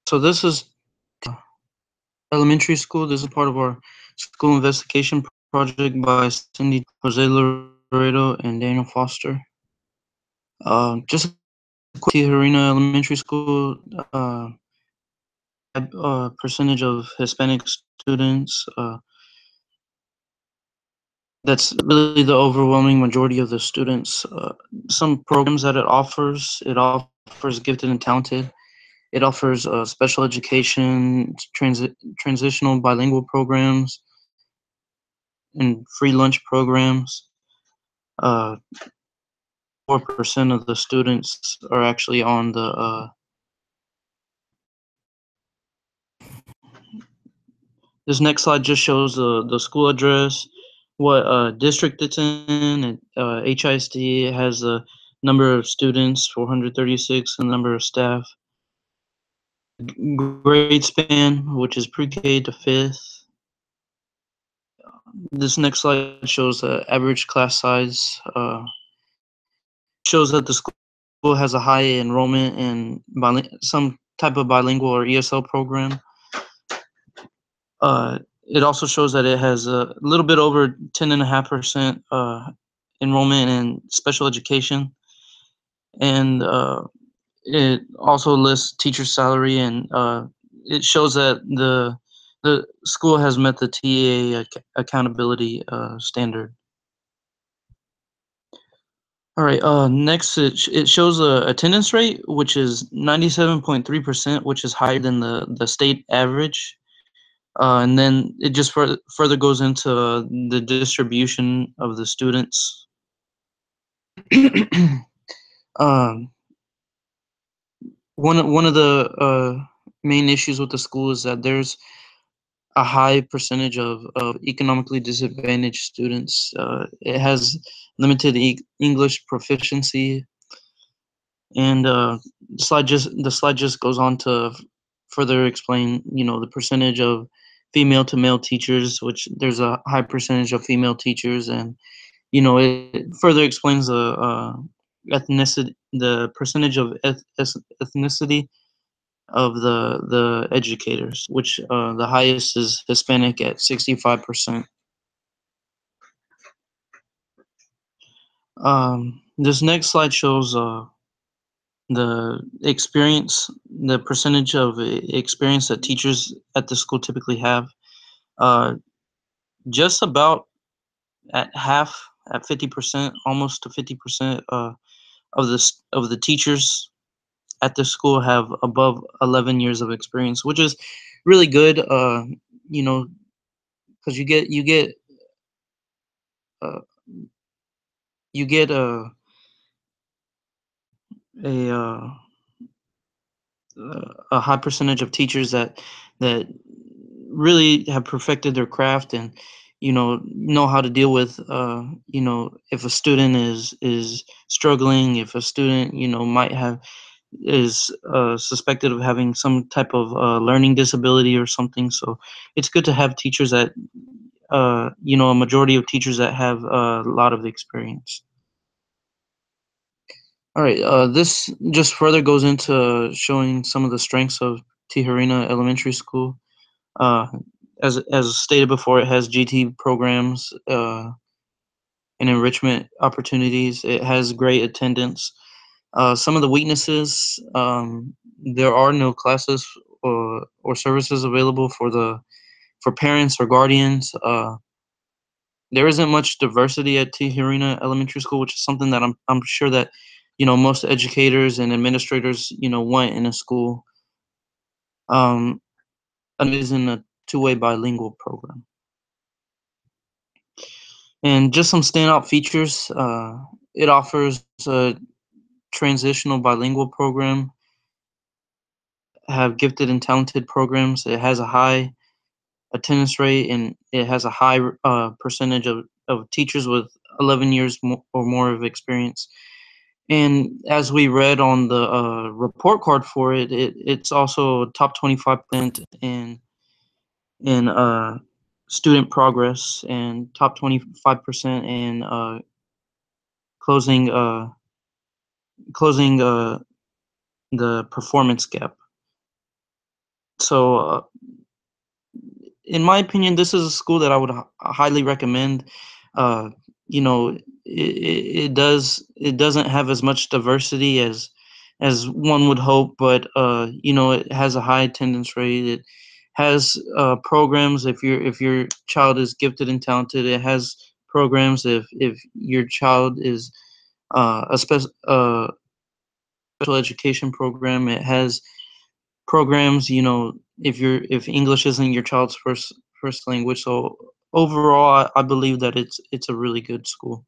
So this is elementary school. This is part of our school investigation project by Cindy Jose Laredo and Daniel Foster. Just a quick Tijerina Elementary School. Percentage of Hispanic students. That's really the overwhelming majority of the students. Some programs that it offers gifted and talented. It offers special education, transitional bilingual programs, and free lunch programs. Uh, 4% of the students are actually on the. This next slide just shows the school address, what district it's in. HISD has the number of students, 436, and the number of staff. Grade span, which is pre-K to 5th. This next slide shows the average class size. Shows that the school has a high enrollment in some type of bilingual or ESL program. It also shows that it has a little bit over 10.5% enrollment in special education, and it also lists teacher salary, and it shows that the school has met the TEA accountability standard. All right. Next, it shows a attendance rate, which is 97.3%, which is higher than the state average. And then it just further goes into the distribution of the students. um, one of the main issues with the school is that there's a high percentage of economically disadvantaged students. It has limited English proficiency, and the slide just goes on to further explain, the percentage of female to male teachers, which there's a high percentage of female teachers, and it further explains the percentage of ethnicity of the educators, which the highest is Hispanic at 65%. This next slide shows the percentage of experience that teachers at the school typically have. Uh, just about at half, at 50%, almost to 50% of the teachers at the school have above 11 years of experience, which is really good. You know, because uh, you get a uh, a high percentage of teachers that really have perfected their craft, and know how to deal with if a student is struggling, if a student might have is suspected of having some type of learning disability or something. So it's good to have teachers that a majority of teachers that have a lot of experience. All right, this just further goes into showing some of the strengths of Tijerina Elementary School. Uh, as stated before, it has GT programs and enrichment opportunities. It has great attendance. Some of the weaknesses: there are no classes or services available for parents or guardians. There isn't much diversity at Tijerina Elementary School, which is something that I'm sure that most educators and administrators want in a school. Um, and is in a two-way bilingual program. And just some standout features: it offers a transitional bilingual program, have gifted and talented programs. It has a high attendance rate, and it has a high percentage of teachers with 11 years or more of experience. And as we read on the report card for it's also top 25% in student progress, and top 25% in closing closing the performance gap. So, in my opinion, this is a school that I would highly recommend. Uh, it doesn't have as much diversity as one would hope, but it has a high attendance rate. It has programs if your child is gifted and talented. It has programs if your child is a special education program. It has programs, if English isn't your child's first language. So overall, I believe that it's a really good school.